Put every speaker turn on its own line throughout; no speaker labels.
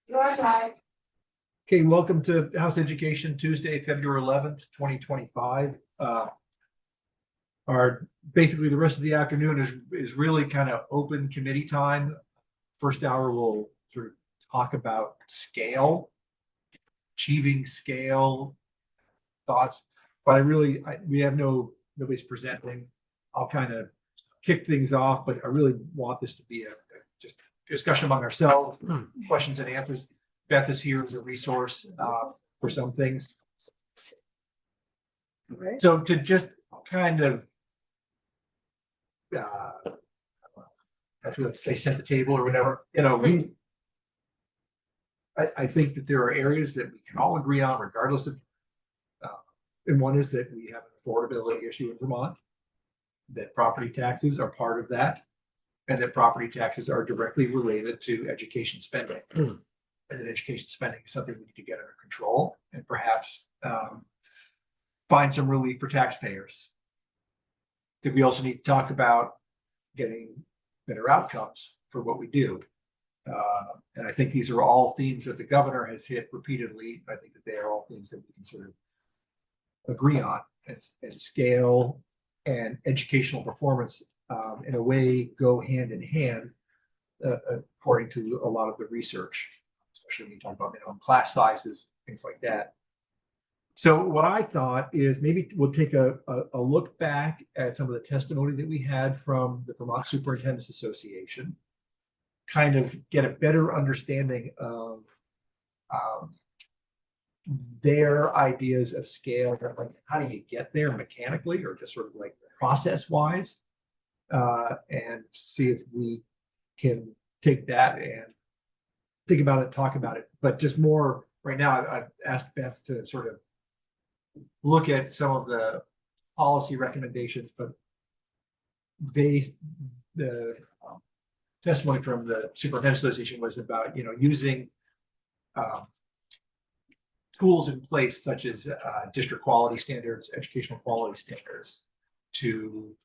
You're live.
Okay, welcome to House Education Tuesday, February 11th, 2025. Basically the rest of the afternoon is really kind of open committee time. First hour we'll sort of talk about scale, achieving scale thoughts, but we have nobody's presenting. I'll kind of kick things off, but I really want this to be a just discussion among ourselves, questions and answers. Beth is here as a resource for some things.
Right.
So to just kind of, I feel like they set the table or whatever, I think that there are areas that we can all agree on regardless of, and one is that we have an affordability issue in Vermont, that property taxes are part of that, and that property taxes are directly related to education spending. And that education spending is something we need to get under control and perhaps find some relief for taxpayers. I think we also need to talk about getting better outcomes for what we do. And I think these are all themes that the governor has hit repeatedly. I think that they are all things that we can sort of agree on, and scale and educational performance in a way go hand in hand, according to a lot of the research, especially when you talk about minimum class sizes, things like that. So what I thought is maybe we'll take a look back at some of the testimony that we had from the Vermont Superintendents Association, kind of get a better understanding of their ideas of scale, like how do you get there mechanically or just sort of like process wise, and see if we can take that and think about it, talk about it. But just more right now, I've asked Beth to sort of look at some of the policy recommendations, but the testimony from the Superintendent Association was about, using tools in place such as district quality standards, educational quality standards to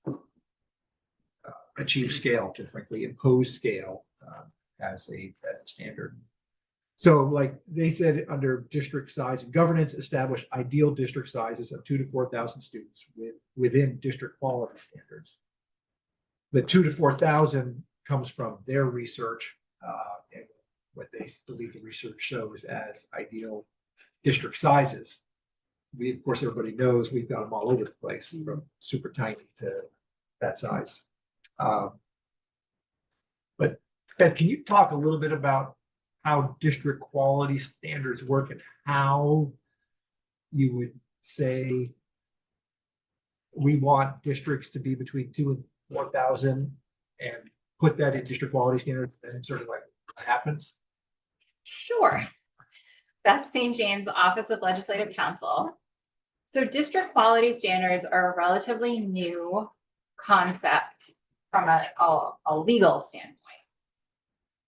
achieve scale, to frankly impose scale as a standard. So like they said, under district size and governance, establish ideal district sizes of 2,000 to 4,000 students within district quality standards. The 2,000 to 4,000 comes from their research and what they believe the research shows as ideal district sizes. Of course, everybody knows we've got them all over the place, from super tiny to that size. But Beth, can you talk a little bit about how district quality standards work and how you would say we want districts to be between 2,000 and 4,000 and put that in district quality standards and sort of like what happens?
Sure. That's St. James Office of Legislative Counsel. So district quality standards are a relatively new concept from a legal standpoint.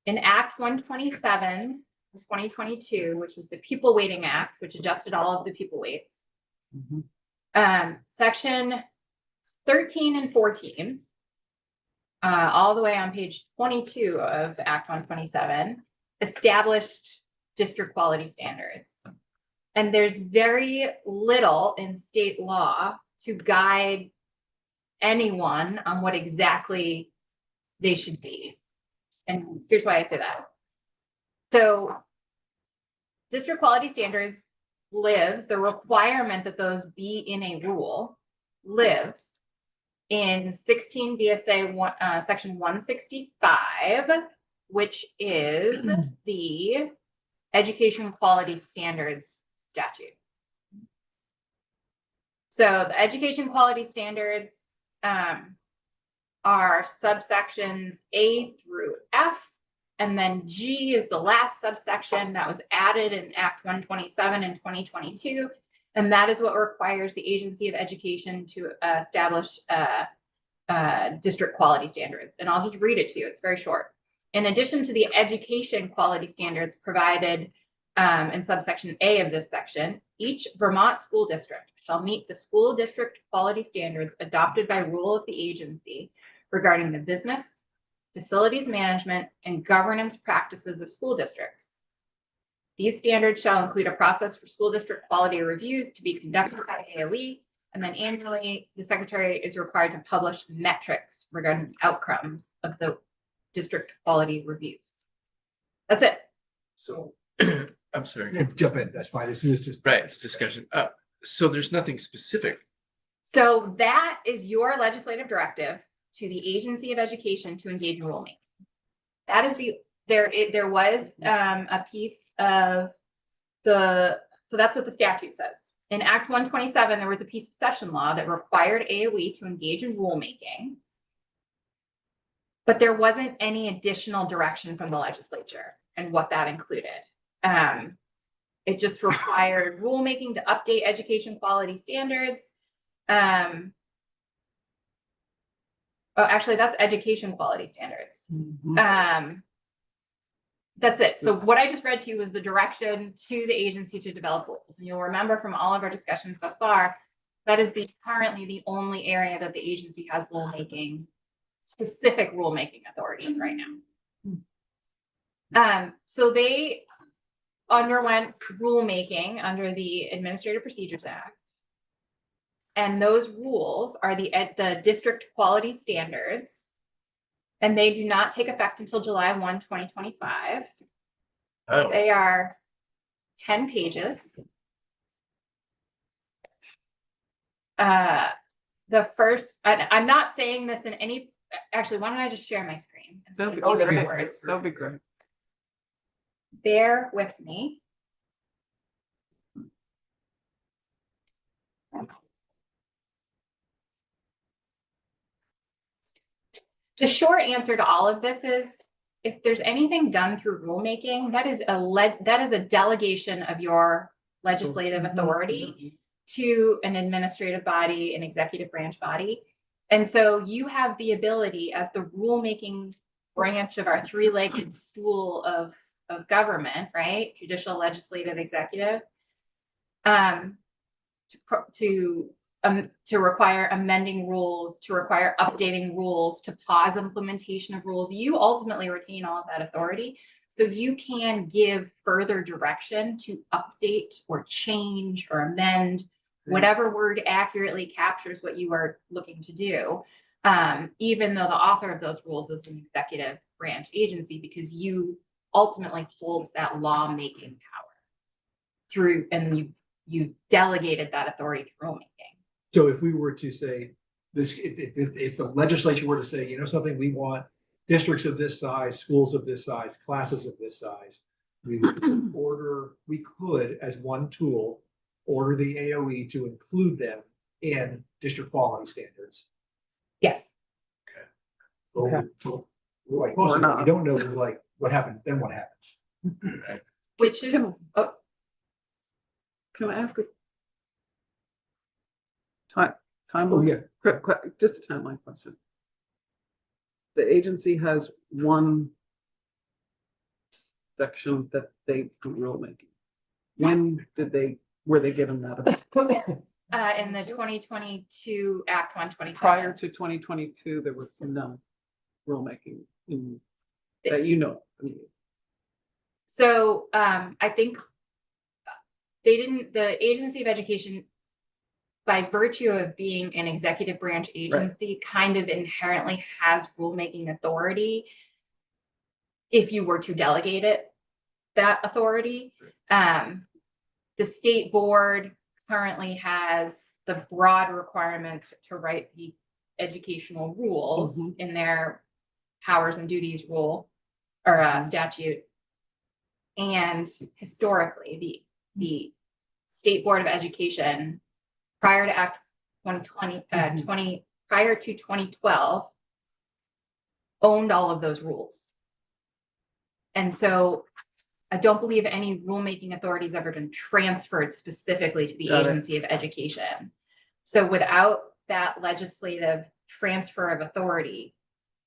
In Act 127 of 2022, which was the Pupil Weighting Act, which adjusted all of the pupil weights, section 13 and 14, all the way on page 22 of Act 127, established district quality standards. And there's very little in state law to guide anyone on what exactly they should be. And here's why I say that. So district quality standards lives, the requirement that those be in a rule lives in 16 VSA section 165, which is the Education Quality Standards statute. So the Education Quality Standards are subsections A through F, and then G is the last subsection that was added in Act 127 in 2022. And that is what requires the Agency of Education to establish district quality standards. And I'll just read it to you, it's very short. In addition to the education quality standards provided in subsection A of this section, each Vermont school district shall meet the school district quality standards adopted by rule of the agency regarding the business, facilities management, and governance practices of school districts. These standards shall include a process for school district quality reviews to be conducted by AOE. And then annually, the secretary is required to publish metrics regarding outcomes of the district quality reviews. That's it.
So, I'm sorry.
Yeah, jump in, that's fine, this is just.
Right, it's discussion. So there's nothing specific.
So that is your legislative directive to the Agency of Education to engage in rulemaking. That is there was a piece of so that's what the statute says. In Act 127, there was a piece of session law that required AOE to engage in rulemaking, but there wasn't any additional direction from the legislature and what that included. It just required rulemaking to update education quality standards. Oh, actually, that's education quality standards. That's it. So what I just read to you was the direction to the agency to develop rules. And you'll remember from all of our discussions thus far, that is currently the only area that the agency has specific rulemaking authority right now. So they underwent rulemaking under the Administrative Procedures Act. And those rules are the district quality standards. And they do not take effect until July 1, 2025.
Oh,
They are 10 pages. The first, and I'm not saying this in any, actually, why don't I just share my screen? instead of using my words?
That'd be great.
Bear with me. The short answer to all of this is, if there's anything done through rulemaking, that is a delegation of your legislative authority to an administrative body, an executive branch body. And so you have the ability as the rulemaking branch of our three-legged stool of government, right? Judicial, legislative, executive, to require amending rules, to require updating rules, to pause implementation of rules. You ultimately retain all of that authority. So you can give further direction to update or change or amend whatever word accurately captures what you are looking to do, even though the author of those rules is an executive branch agency, because you ultimately hold that lawmaking power and you delegated that authority through rulemaking.
So if we were to say this, if the legislature were to say, you know something, we want districts of this size, schools of this size, classes of this size, we could, as one tool, order the AOE to include them in district quality standards.
Yes.
Okay. Like most of it, we don't know, like, what happens, then what happens?
Which is,
Can I ask a time?
Oh, yeah.
Just a timeline question. The agency has one section that they do rulemaking. When were they given that?
in the 2022 Act 127.
Prior to 2022, there was no rulemaking that you know.
So I think the Agency of Education, by virtue of being an executive branch agency, kind of inherently has rulemaking authority if you were to delegate that authority. The state board currently has the broad requirement to write the educational rules in their powers and duties rule or statute. And historically, the State Board of Education, prior to Act 2020, prior to 2012, owned all of those rules. And so I don't believe any rulemaking authority has ever been transferred specifically to the Agency of Education. So without that legislative transfer of authority,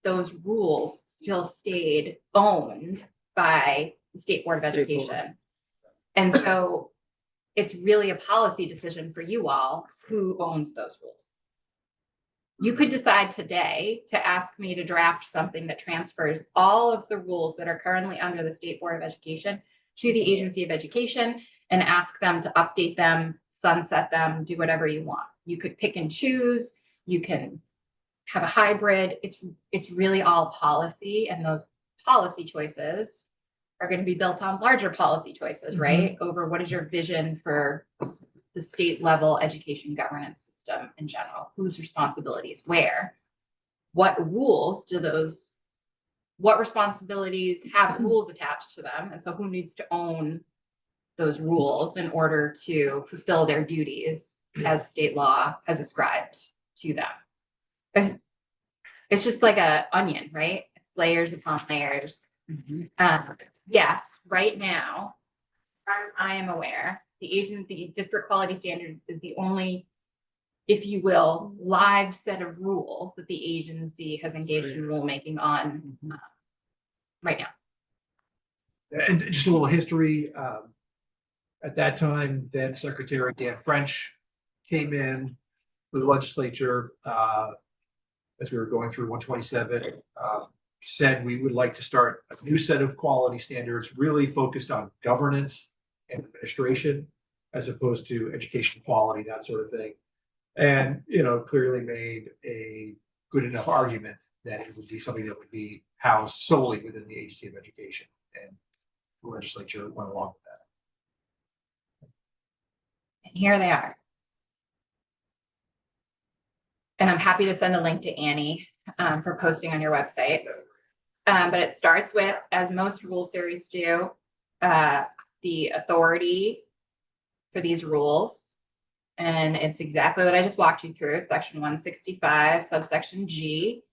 those rules still stayed owned by the State Board of Education. And so it's really a policy decision for you all who owns those rules. You could decide today to ask me to draft something that transfers all of the rules that are currently under the State Board of Education to the Agency of Education and ask them to update them, sunset them, do whatever you want. You could pick and choose, you can have a hybrid. It's really all policy, and those policy choices are going to be built on larger policy choices, right? Over what is your vision for the state level education governance system in general? Whose responsibilities, where? What rules do those, what responsibilities have rules attached to them? And so who needs to own those rules in order to fulfill their duties as state law has ascribed to them? It's just like a onion, right? Layers upon layers. Yes, right now, I am aware, the district quality standard is the only, if you will, live set of rules that the agency has engaged in rulemaking on right now.
And just a little history, at that time, then Secretary Dan French came in with the legislature, as we were going through 127, said we would like to start a new set of quality standards really focused on governance and administration as opposed to education quality, that sort of thing. And, clearly made a good enough argument that it would be something that would be housed solely within the Agency of Education. And the legislature went along with that.
And here they are. And I'm happy to send a link to Annie for posting on your website. But it starts with, as most rule series do, the authority for these rules. And it's exactly what I just walked you through, section 165, subsection G,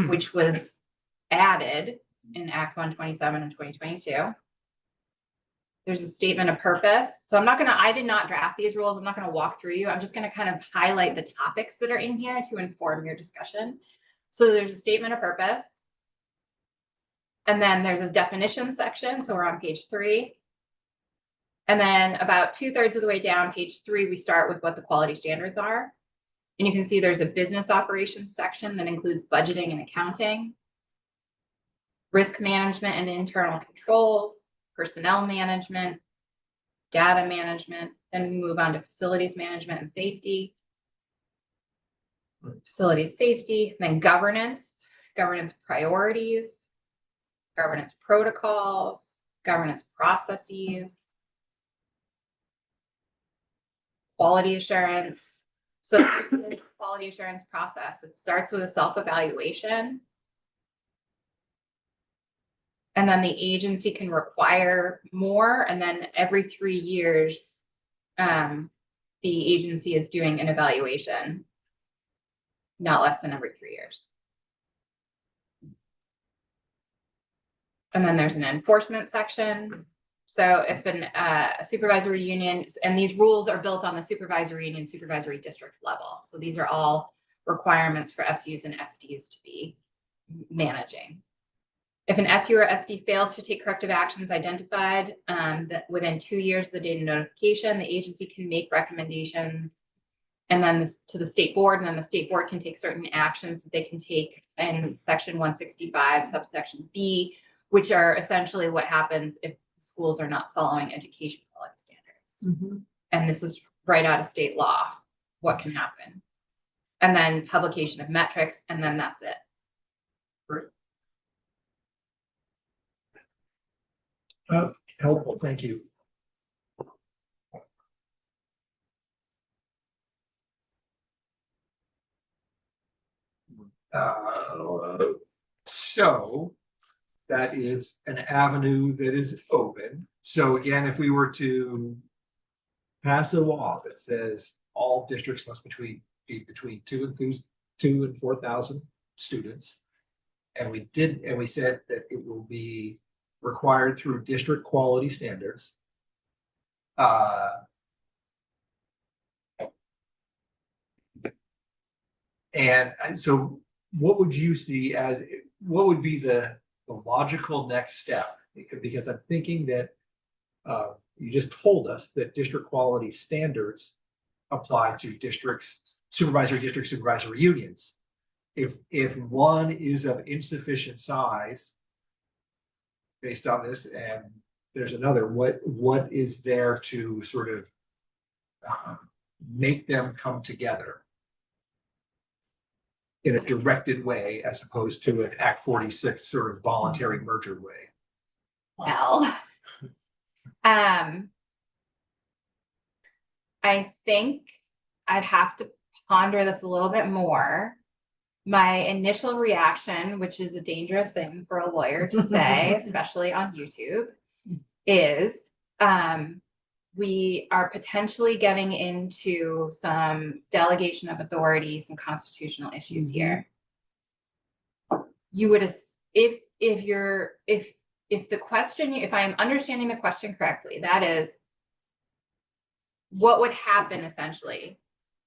which was added in Act 127 in 2022. There's a statement of purpose. So I did not draft these rules. I'm not going to walk through you. I'm just going to kind of highlight the topics that are in here to inform your discussion. So there's a statement of purpose. And then there's a definition section. So we're on page 3. And then about 2/3 of the way down, page 3, we start with what the quality standards are. And you can see there's a business operations section that includes budgeting and accounting, risk management and internal controls, personnel management, data management. Then we move on to facilities management and safety, facilities safety, then governance priorities, governance protocols, governance processes, quality assurance. So the quality assurance process, it starts with a self-evaluation. And then the agency can require more. And then every 3 years, the agency is doing an evaluation, not less than every 3 years. And then there's an enforcement section. So if a supervisory union, and these rules are built on the supervisory union, supervisory district level. So these are all requirements for SUs and SDs to be managing. If an SU or SD fails to take corrective actions identified that within 2 years of the date of notification, the agency can make recommendations and then to the state board, and then the state board can take certain actions that they can take in section 165, subsection B, which are essentially what happens if schools are not following education quality standards. And this is right out of state law, what can happen. And then publication of metrics, and then that's it.
Great. Helpful, thank you. So that is an avenue that is open. So again, if we were to pass a law that says all districts must be between 2 and 4,000 students, and we said that it will be required through district quality standards. And so what would you see as, what would be the logical next step? Because I'm thinking that you just told us that district quality standards apply to supervisory unions. If one is of insufficient size based on this, and there's another, what is there to sort of make them come together in a directed way as opposed to an Act 46 sort of voluntary merger way?
Well, I think I'd have to ponder this a little bit more. My initial reaction, which is a dangerous thing for a lawyer to say, especially on YouTube, is we are potentially getting into some delegation of authority, some constitutional issues here. You would, if the question, if I'm understanding the question correctly, that is, what would happen essentially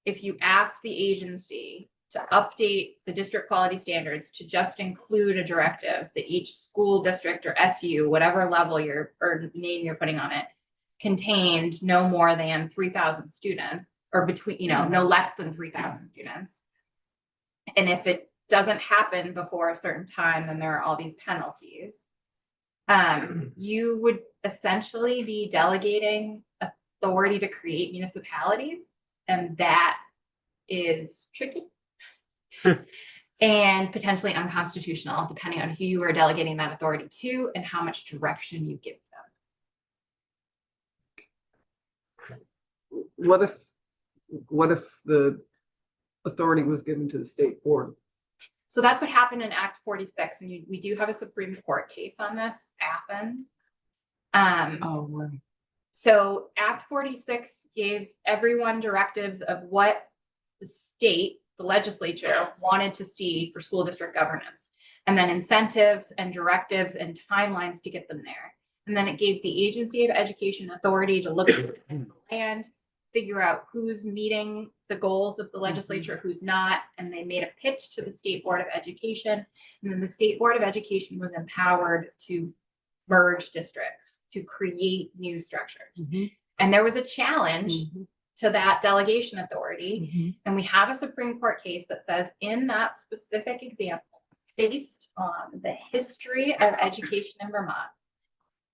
if you ask the agency to update the district quality standards to just include a directive that each school district or SU, whatever level or name you're putting on it, contained no more than 3,000 students, or between, no less than 3,000 students. And if it doesn't happen before a certain time, then there are all these penalties. You would essentially be delegating authority to create municipalities, and that is tricky and potentially unconstitutional, depending on who you are delegating that authority to and how much direction you give them.
What if the authority was given to the state board?
So that's what happened in Act 46, and we do have a Supreme Court case on this, Athens.
Oh, right.
So Act 46 gave everyone directives of what the state, the legislature, wanted to see for school district governance, and then incentives and directives and timelines to get them there. And then it gave the Agency of Education authority to look at the land, figure out who's meeting the goals of the legislature, who's not, and they made a pitch to the State Board of Education. And then the State Board of Education was empowered to merge districts, to create new structures. And there was a challenge to that delegation authority. And we have a Supreme Court case that says in that specific example, based on the history of education in Vermont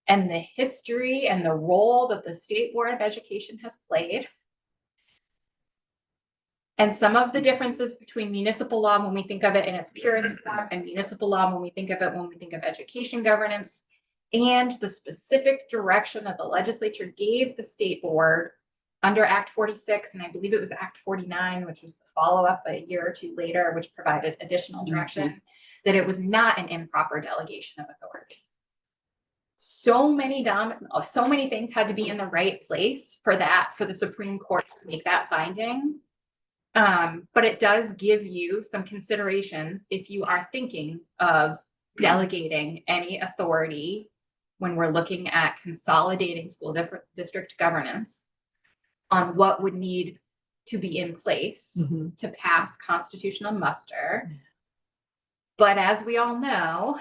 and the history and the role that the State Board of Education has played, and some of the differences between municipal law when we think of it in its purest form and municipal law when we think of it when we think of education governance, and the specific direction that the legislature gave the state board under Act 46, and I believe it was Act 49, which was the follow-up a year or two later, which provided additional direction, that it was not an improper delegation of authority. So many things had to be in the right place for the Supreme Court to make that finding. But it does give you some considerations if you are thinking of delegating any authority when we're looking at consolidating school district governance on what would need to be in place to pass constitutional muster. But as we all know,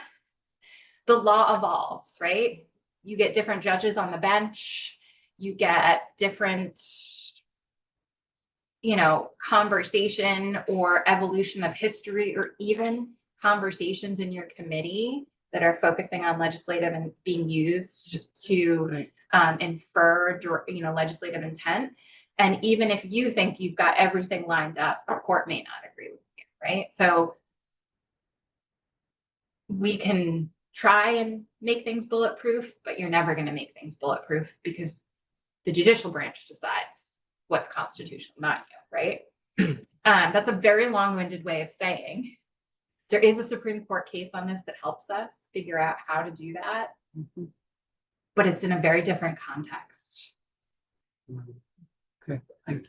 the law evolves, right? You get different judges on the bench, you get different, conversation or evolution of history, or even conversations in your committee that are focusing on legislative and being used to infer, legislative intent. And even if you think you've got everything lined up, the court may not agree with you, right? So we can try and make things bulletproof, but you're never going to make things bulletproof because the judicial branch decides what's constitutional, not you, right? That's a very long-winded way of saying there is a Supreme Court case on this that helps us figure out how to do that, but it's in a very different context.
Okay, thank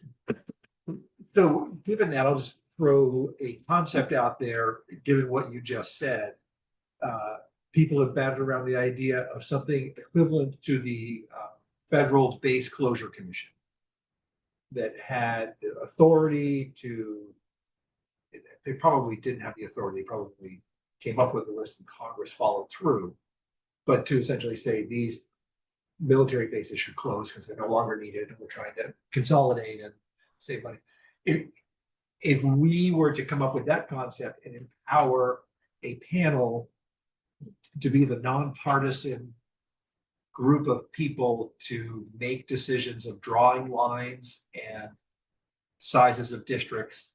you. So given that, I'll just throw a concept out there, given what you just said. People have batted around the idea of something equivalent to the Federal Base Closure Commission that had the authority to, they probably didn't have the authority, they probably came up with a list and Congress followed through, but to essentially say these military bases should close because they're no longer needed and we're trying to consolidate and save money. If we were to come up with that concept and empower a panel to be the nonpartisan group of people to make decisions of drawing lines and sizes of districts.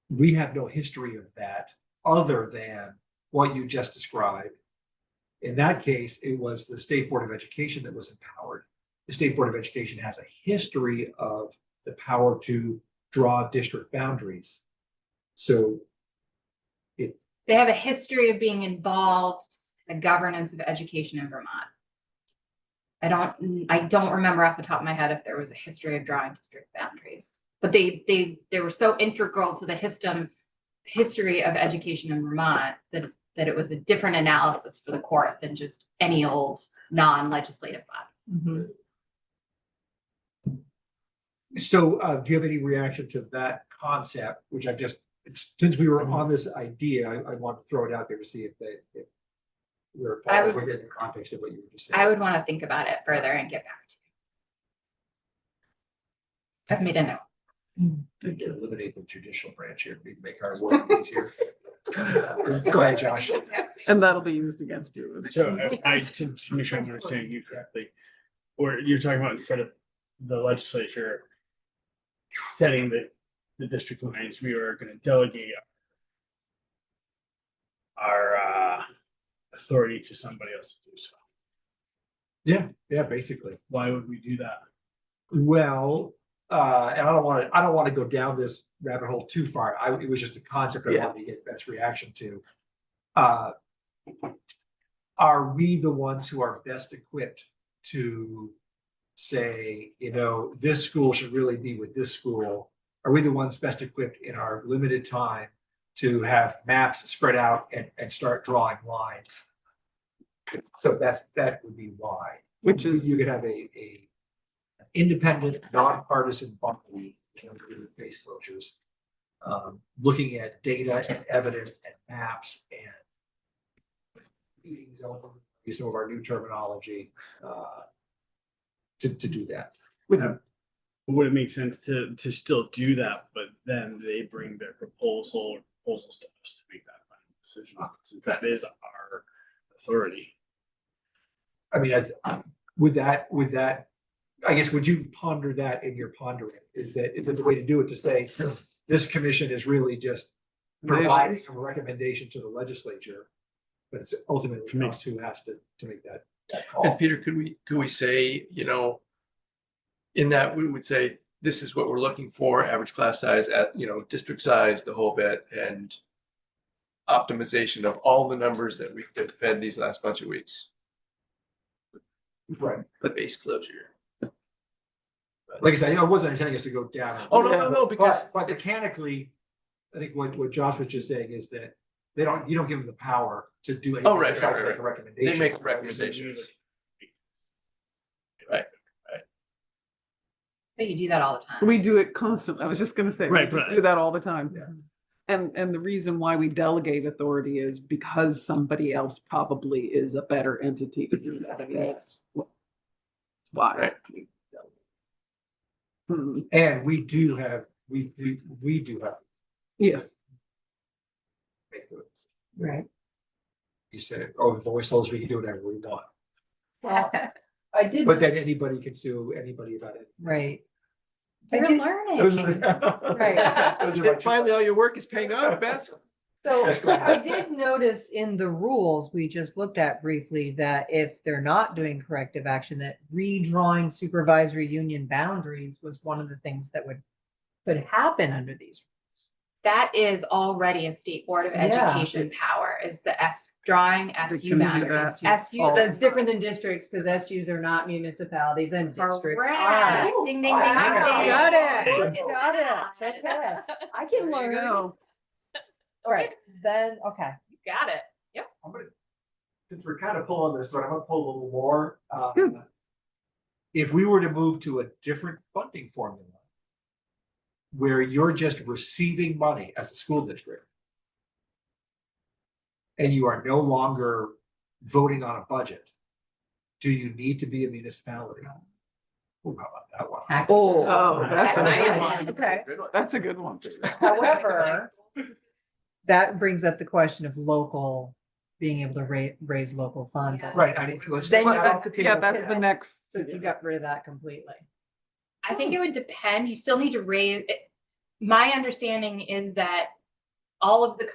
We have no history of that other than what you just described. In that case, it was the State Board of Education that was empowered. The State Board of Education has a history of the power to draw district boundaries. So
They have a history of being involved in the governance of education in Vermont. I don't remember off the top of my head if there was a history of drawing district boundaries, but they were so integral to the history of education in Vermont that it was a different analysis for the court than just any old non-legislative body.
So, do you have any reaction to that concept, which I just, since we were on this idea, I want to throw it out there to see if if we're within the context of what you were just saying.
I would want to think about it further and get back to you. I've made a note.
We can eliminate the judicial branch here, we can make our work easier. Go ahead, Josh.
And that'll be used against you.
So to make sure I'm understanding you correctly, or you're talking about instead of the legislature setting the district lines, we are going to delegate our authority to somebody else to do so.
Yeah, basically.
Why would we do that?
Well, and I don't want to go down this rabbit hole too far. It was just a concept I wanted to get Beth's reaction to. Are we the ones who are best equipped to say, this school should really be with this school? Are we the ones best equipped in our limited time to have maps spread out and start drawing lines? So that would be why.
Which is,
You could have a independent, nonpartisan body, with face closures, looking at data and evidence and maps and use some of our new terminology to do that.
Would it make sense to still do that, but then they bring their proposals to us to make that final decision, since that is our authority?
I mean, would that, I guess, would you ponder that in your pondering? Is it the way to do it, to say, this commission is really just providing a recommendation to the legislature, but it's ultimately us who has to make that call.
And Peter, could we say, in that we would say, this is what we're looking for, average class size at, district size, the whole bit, and optimization of all the numbers that we've fed these last bunch of weeks.
Right.
The base closure.
Like I said, I wasn't intending us to go down.
Oh, no, because
But mechanically, I think what Josh was just saying is that you don't give them the power to do anything.
right,
besides
right,
make a recommendation.
they make recommendations.
So you do that all the time.
we do it constantly. I was just gonna say, we
Right,
just
right.
do that all the time.
Yeah.
And the reason why we delegate authority is because somebody else probably is a better entity to do that. I mean, that's why.
Right.
Hmm,
And we do have
yes,
make those.
Right.
You said, the voice holds, we can do whatever we want.
Well, I did,
But then anybody can sue anybody about it.
right. I
You're
did,
learning.
Right.
Finally, all your work is paying off, Beth.
so
Yes, go
I
ahead.
did notice in the rules we just looked at briefly that if they're not doing corrective action, that redrawing supervisory union boundaries was one of the things that could happen under these rules.
That is already a state board of
Yeah.
education power, is the drawing SU
can do
boundaries.
that.
SU,
All-
That's different than districts, because SUs are not municipalities and districts
Correct.
are.
Ding, ding, ding,
Got
ding.
it. Got it.
Got
Okay. I can
there you
learn.
go.
All right, then, okay.
You got it.
I'm gonna, since we're kind of pulling this, but I'm gonna pull a little more.
Good.
If we were to move to a different funding formula, where you're just receiving money as a school district, and you are no longer voting on a budget, do you need to be a municipality? Oh, how about that one?
Oh, that's a
Nice.
good one.
Okay.
That's a good one.
However, that brings up the question of local being able to raise local funds.
Right, I mean, let's
Then
take
you
that off the
Yeah,
table.
that's the next.
So if you got rid of that completely.
I think it would depend. You still need to raise it. My understanding is that all of the,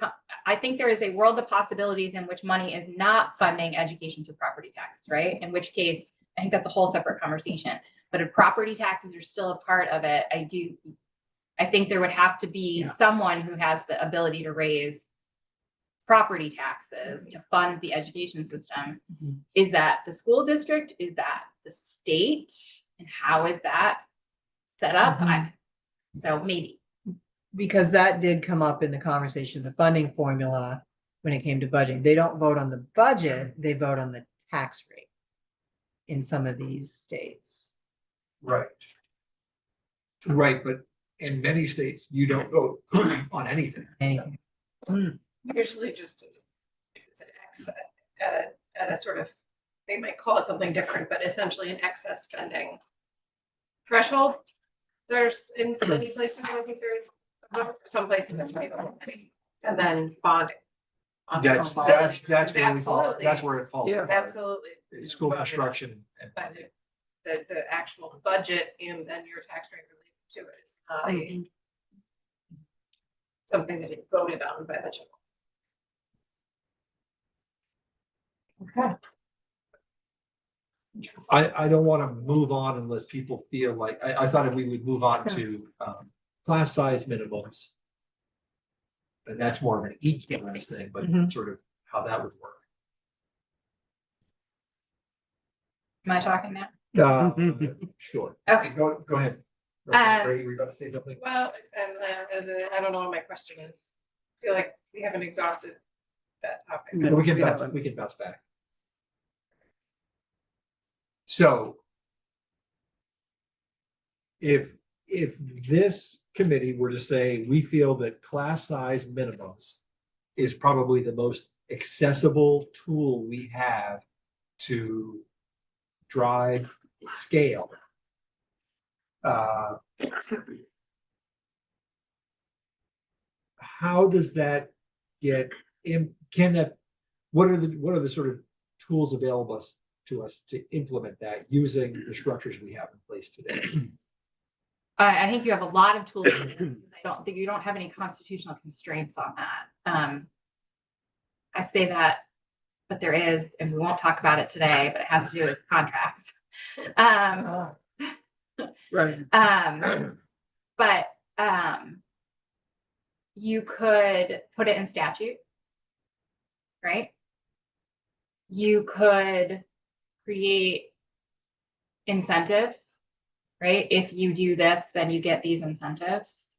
I think there is a world of possibilities in which money is not funding education through property taxes, right? In which case, I think that's a whole separate conversation. But if property taxes are still a part of it, I think there would have to be
Yeah.
someone who has the ability to raise property taxes to fund the education system.
Mhm.
Is that the school district? Is that the state? And how is that set up? So maybe.
Because that did come up in the conversation, the funding formula, when it came to budgeting. They don't vote on the budget, they vote on the tax rate in some of these states.
Right. Right, but in many states, you don't vote on anything.
Anything.
Usually just if it's an excess at a sort of, they might call it something different, but essentially an excess spending threshold. There's in many places, I think there's some places that might own money, and then bonding.
That's
So
where we fall,
absolutely.
that's where it falls.
Yeah.
apart.
Absolutely.
It's school
Bonding.
construction and.
But the actual budget and then your tax rate related to it is not something that is voted on by the general.
I don't want to move on unless people feel like, I thought that we would move on to, class size minimums. And that's more of an EQS thing, but
Mhm.
sort of how that would work.
Am I talking now?
Sure.
Okay.
Go ahead. Ray, you were about to say something?
Well, and then I don't know what my question is. I feel like we haven't exhausted that topic.
No.
We can
we
bounce,
haven't.
we can bounce back. So. If this committee were to say, we feel that class size minimums is probably the most accessible tool we have to drive scale. How does that get in, what are the sort of tools available to us to implement that using the structures we have in place today?
I think you have a lot of tools. I don't think you don't have any constitutional constraints on that. I say that, but there is, and we won't talk about it today, but it has to do with contracts.
Right.
But you could put it in statute, right? You could create incentives, right? If you do this, then you get these incentives.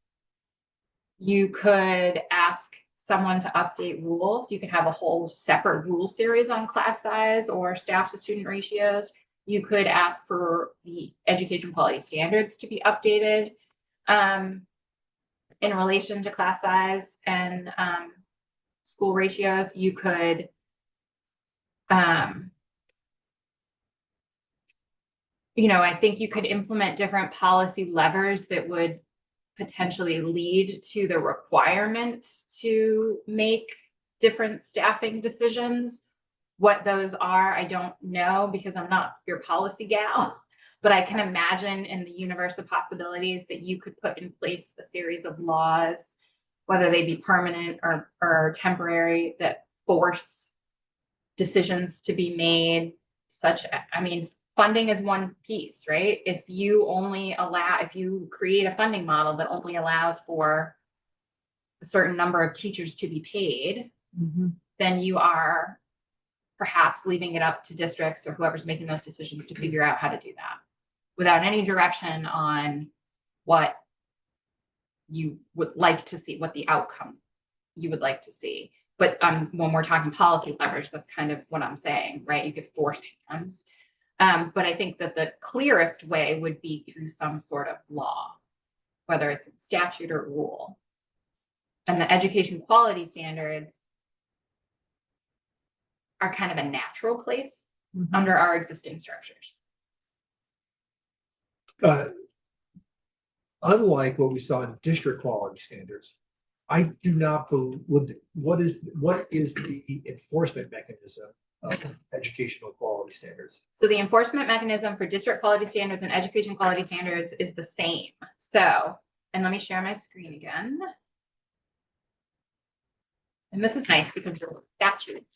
You could ask someone to update rules. You could have a whole separate rule series on class size or staff to student ratios. You could ask for the education quality standards to be updated in relation to class size and school ratios. You could I think you could implement different policy levers that would potentially lead to the requirement to make different staffing decisions. What those are, I don't know because I'm not your policy gal, but I can imagine in the universe of possibilities that you could put in place a series of laws, whether they be permanent or temporary, that force decisions to be made. Funding is one piece, right? If you create a funding model that only allows for a certain number of teachers to be paid, then you are perhaps leaving it up to districts or whoever's making those decisions to figure out how to do that without any direction on what you would like to see, what the outcome you would like to see. But when we're talking policy levers, that's kind of what I'm saying, right? You could force hands. But I think that the clearest way would be through some sort of law, whether it's statute or rule. And the education quality standards are kind of a natural place under our existing structures.
Unlike what we saw in district quality standards, I do not believe, what is the enforcement mechanism of educational quality standards?
So the enforcement mechanism for district quality standards and education quality standards is the same. So, and let me share my screen again. And this is nice because the statute.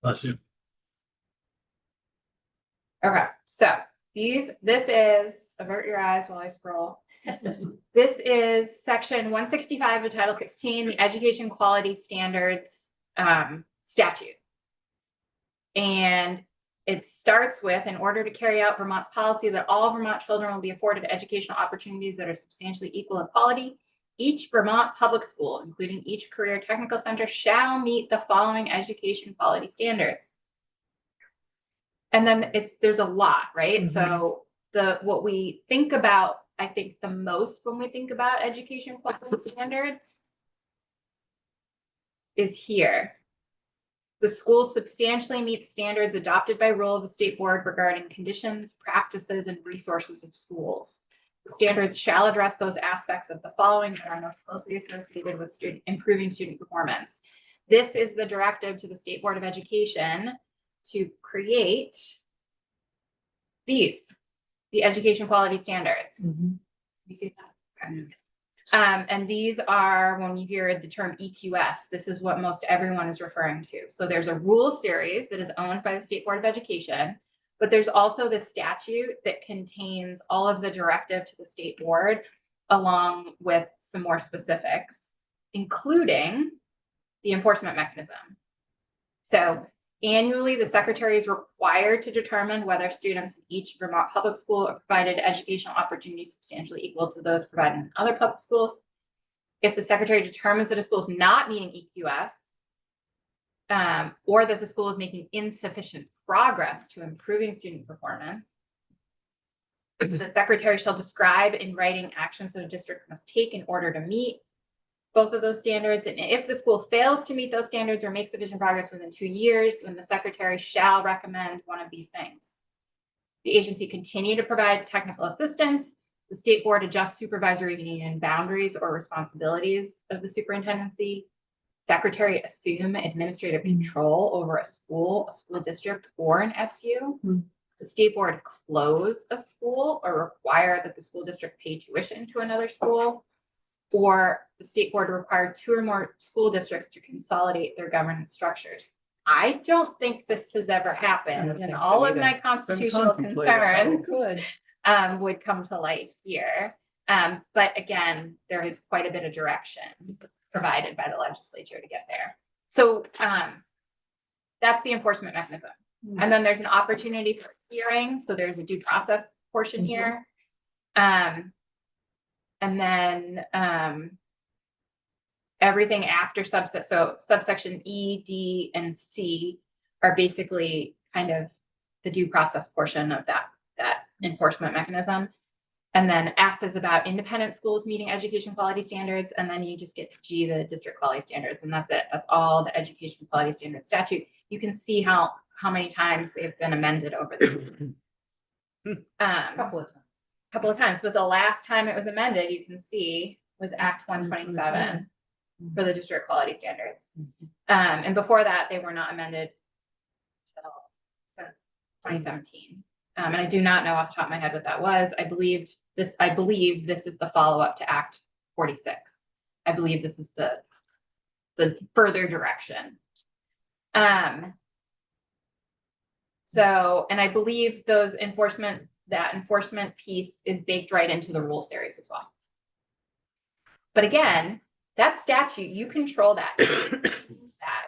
Bless you.
Okay, so this is, avert your eyes while I scroll. This is section 165 of Title 16, the Education Quality Standards statute. And it starts with, in order to carry out Vermont's policy that all Vermont children will be afforded educational opportunities that are substantially equal in quality, each Vermont public school, including each career technical center, shall meet the following education quality standards. And then there's a lot, right? So what we think about, I think the most when we think about education quality standards is here. The school substantially meets standards adopted by rule of the state board regarding conditions, practices, and resources of schools. The standards shall address those aspects of the following that are most closely associated with improving student performance. This is the directive to the State Board of Education to create the education quality standards. You see that? Okay. And these are, when you hear the term EQS, this is what most everyone is referring to. So there's a rule series that is owned by the State Board of Education, but there's also the statute that contains all of the directive to the state board, along with some more specifics, including the enforcement mechanism. So annually, the secretary is required to determine whether students in each Vermont public school are provided educational opportunities substantially equal to those provided in other public schools. If the secretary determines that a school is not meeting EQS, or that the school is making insufficient progress to improving student performance, the secretary shall describe in writing actions that a district must take in order to meet both of those standards. And if the school fails to meet those standards or make sufficient progress within 2 years, then the secretary shall recommend one of these things. The agency continue to provide technical assistance. The state board adjusts supervisory union boundaries or responsibilities of the superintendency. Secretary assume administrative control over a school district, or an SU. The state board close a school or require that the school district pay tuition to another school, or the state board required 2 or more school districts to consolidate their governance structures. I don't think this has ever happened, and all of my constitutional concerns would come to life here. But again, there is quite a bit of direction provided by the legislature to get there. So that's the enforcement mechanism. And then there's an opportunity for hearing. So there's a due process portion here. And then everything after subsection E, D, and C are basically kind of the due process portion of that enforcement mechanism. And then F is about independent schools meeting education quality standards. And then you just get to G, the district quality standards. And that's it. That's all the education quality standards statute. You can see how many times they've been amended over the couple of times. But the last time it was amended, you can see, was Act 127 for the district quality standards. And before that, they were not amended since 2017. And I do not know off the top of my head what that was. I believe this is the follow-up to Act 46. I believe this is the further direction. So, and I believe that enforcement piece is baked right into the rule series as well. But again, that statute, you control that.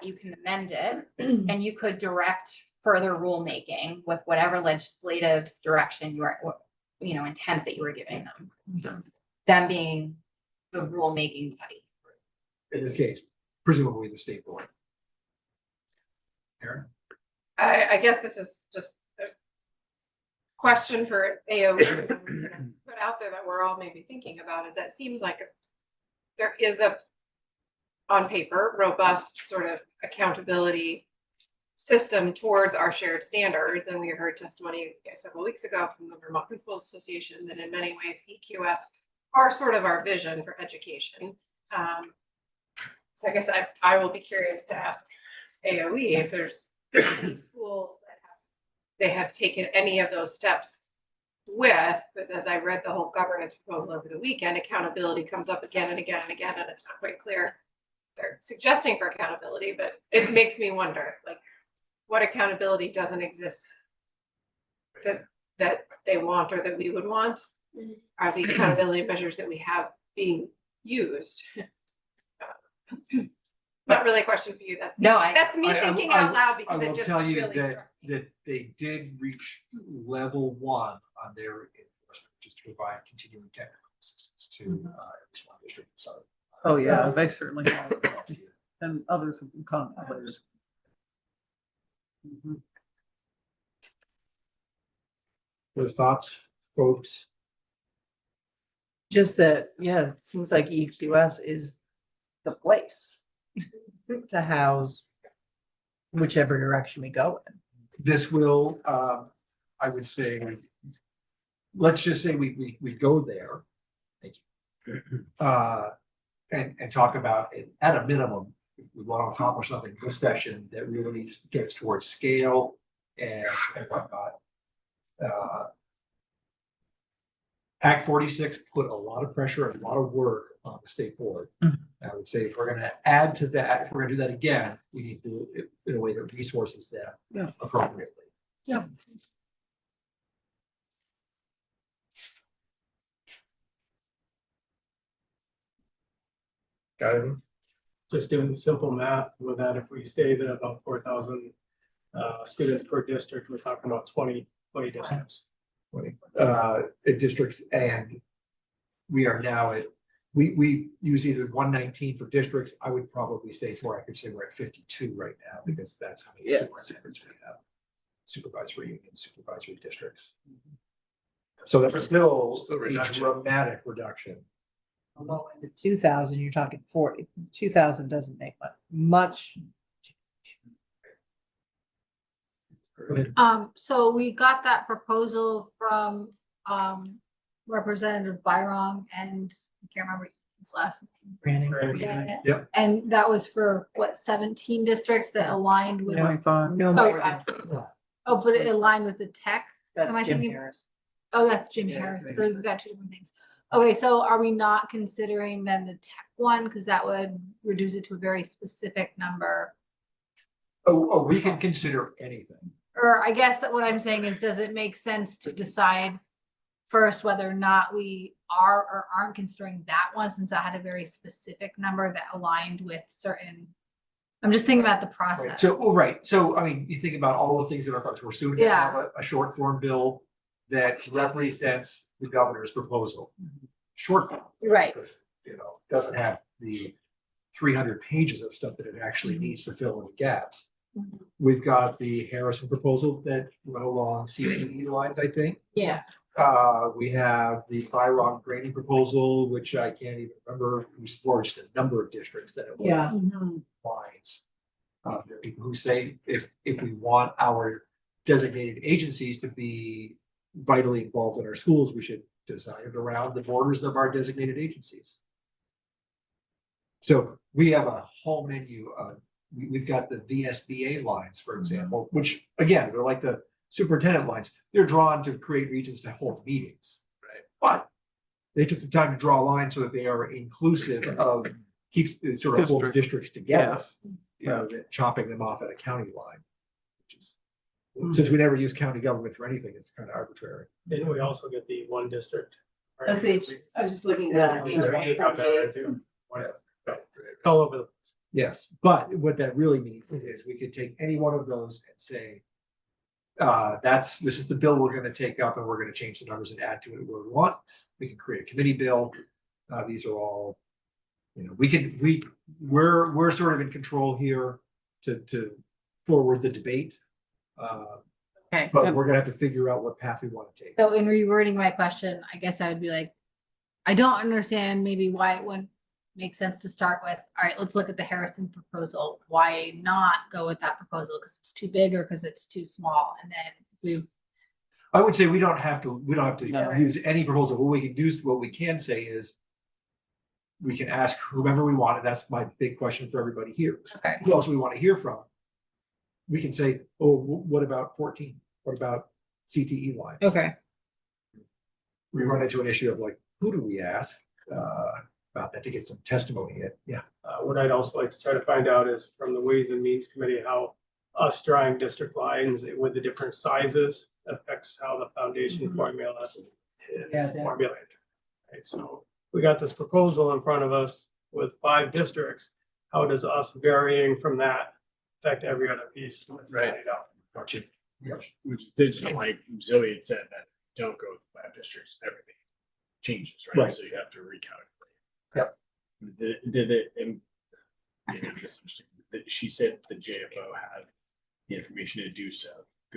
You can amend it, and you could direct further rulemaking with whatever legislative direction you are, intent that you were giving them. Them being the rulemaking body.
In this case, presumably the state board. Aaron?
I guess this is just a question for AO put out there that we're all maybe thinking about, is that seems like there is on paper, robust sort of accountability system towards our shared standards. And we heard testimony several weeks ago from the Vermont Principals Association that in many ways EQS are sort of our vision for education. So I guess I will be curious to ask AOE if there's any schools that have taken any of those steps with, because as I read the whole governance proposal over the weekend, accountability comes up again and again and again, and it's not quite clear they're suggesting for accountability, but it makes me wonder, like, what accountability doesn't exist that they want or that we would want? Are the accountability measures that we have being used? Not really a question for you, that's me
I-
thinking
I-
out loud
I
because it
will
just
tell you
really struck me.
that they did reach level 1 on their enforcement, just to provide continuing technical assistance to at least one district. So.
Oh, yeah, they certainly have. And others have been contemplated. Mhm.
Your thoughts, folks?
Just that, yeah, it seems like EQS is the place to house whichever direction we go in.
This will, I would say, let's just say we go there. Thank you. And talk about it at a minimum, if we want to accomplish something this session that really gets towards scale and whatnot. Act 46 put a lot of pressure and a lot of work on the state board. I would say if we're gonna add to that, if we're gonna do that again, we need to do it in a way that resources that
Yeah.
appropriately.
Yeah.
Got it?
Just doing the simple math with that, if we stayed at about 4,000 students per district, we're talking about 20 districts.
Districts, and we are now at, we use either 119 for districts. I would probably say it's more accurate to say we're at 52 right now, because that's how many
Yeah.
superintendents we have. Supervisory unions, supervisory districts. So that's still
Still
a
reduction.
dramatic reduction.
Although in the 2000, you're talking 40, 2000 doesn't make much.
So we got that proposal from, Representative Byron and I can't remember his last name.
Branding.
Yep.
And that was for what, 17 districts that aligned with,
25.
No
Oh,
more
right.
than-
oh, but it aligned with the tech. Am I
That's Jim
thinking-
Harris.
Oh, that's Jim
Yeah,
Harris.
right.
So we've got two different things. Okay, so are we not considering then the tech one? Because that would reduce it to a very specific number.
Oh, we can consider anything.
Or I guess what I'm saying is, does it make sense to decide first whether or not we are or aren't considering that one, since I had a very specific number that aligned with certain. I'm just thinking about the
Right,
process.
so, I mean, you think about all the things that are, we're soon gonna
Yeah.
have a short form bill that represents the governor's proposal. Short form.
Right.
You know, doesn't have the 300 pages of stuff that it actually needs to fill in the gaps.
Mhm.
We've got the Harrison proposal that went along CTE lines, I think.
Yeah,
We have the Byron grading proposal, which I can't even remember, we explored just a number of districts that it was.
Yeah.
Lines. There are people who say if we want our designated agencies to be vitally involved in our schools, we should design it around the borders of our designated agencies. So we have a whole menu of, we've got the VSBA lines, for example, which again, they're like the superintendent lines. They're drawn to create regions to hold meetings.
Right.
But they took the time to draw lines so that they are inclusive of, keeps, it sort of holds districts together. Rather than chopping them off at a county line. Which is, since we never use county government for anything, it's kind of arbitrary.
Didn't we also get the one district?
That's I was just looking
Yeah.
at.
It's all over the.
Yes, but what that really means is we could take any one of those and say, this is the bill we're gonna take up and we're gonna change the numbers and add to it where we want. We can create a committee bill. These are all, you know, we're sort of in control here to forward the debate.
okay.
But we're gonna have to figure out what path we want to take.
So in rewording my question, I guess I would be like, I don't understand maybe why it wouldn't makes sense to start with, all right, let's look at the Harrison proposal. Why not go with that proposal? Because it's too big or because it's too small? And then we,
I would say we don't have to
No.
use any proposal. What we can do, what we can say is we can ask whomever we want, and that's my big question for everybody here.
okay,
Who else we want to hear from? We can say, oh, what about 14? What about CTE lines?
okay.
We run into an issue of like, who do we ask about that to get some testimony in? Yeah.
What I'd also like to try to find out is from the Ways and Means Committee, how us drawing district lines with the different sizes affects how the foundation formula is
Yeah,
formulated. Right, so we got this proposal in front of us with 5 districts. How does us varying from that affect every other piece?
Right.
Gotcha.
Which did sound like Zoe had said that don't go with 5 districts, everything changes, right?
Right.
So you have to recalculate.
Yep.
Did it, and she said the JFO had the information to do so,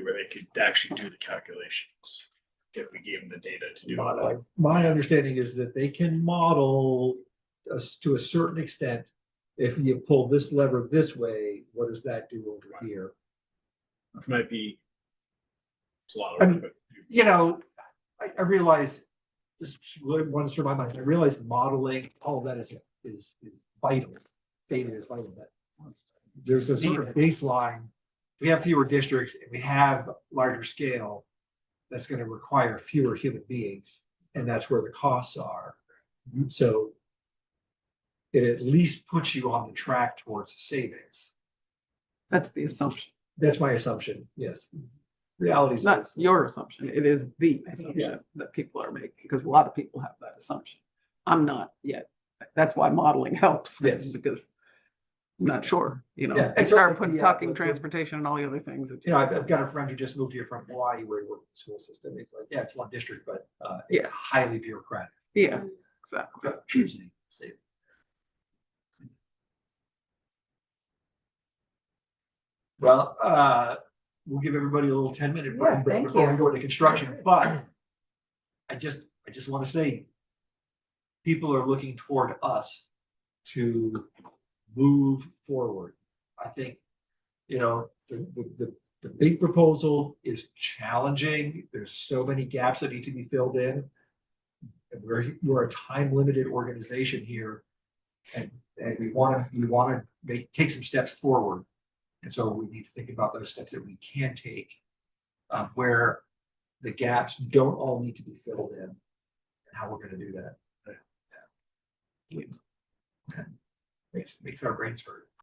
where they could actually do the calculations if we gave them the data to do it.
My understanding is that they can model us to a certain extent. If you pull this lever this way, what does that do over here?
Which might be, it's a lot
I
of
mean,
work,
You know, I realize this runs through my mind. I realize modeling, all of that is vital. Data is vital, but there's a sort of baseline. We have fewer districts and we have larger scale. That's going to require fewer human beings, and that's where the costs are. So it at least puts you on the track towards savings.
That's the assumption.
That's my assumption. Yes. Reality
It's
is
not your assumption. It is the assumption that people are making, because a lot of people have that assumption. I'm not yet. That's why modeling helps.
Yes.
Because I'm not sure, you know,
Yeah,
you start
exactly, yeah,
talking
but-
transportation and all the other things.
You know, I've got a friend who just moved here from Hawaii where he worked in the school system. He's like, yeah, it's one district, but it's
Yeah.
highly bureaucratic.
Yeah, exactly.
Choosing save. Well, we'll give everybody a little 10-minute
Yeah,
break
thank
before we
you.
go into construction, but I just want to say, people are looking toward us to move forward. I think, you know, the big proposal is challenging. There's so many gaps that need to be filled in. And we're a time-limited organization here. And we want to take some steps forward. And so we need to think about those steps that we can take, where the gaps don't all need to be filled in, and how we're going to do that. Yeah. Makes our brains hurt.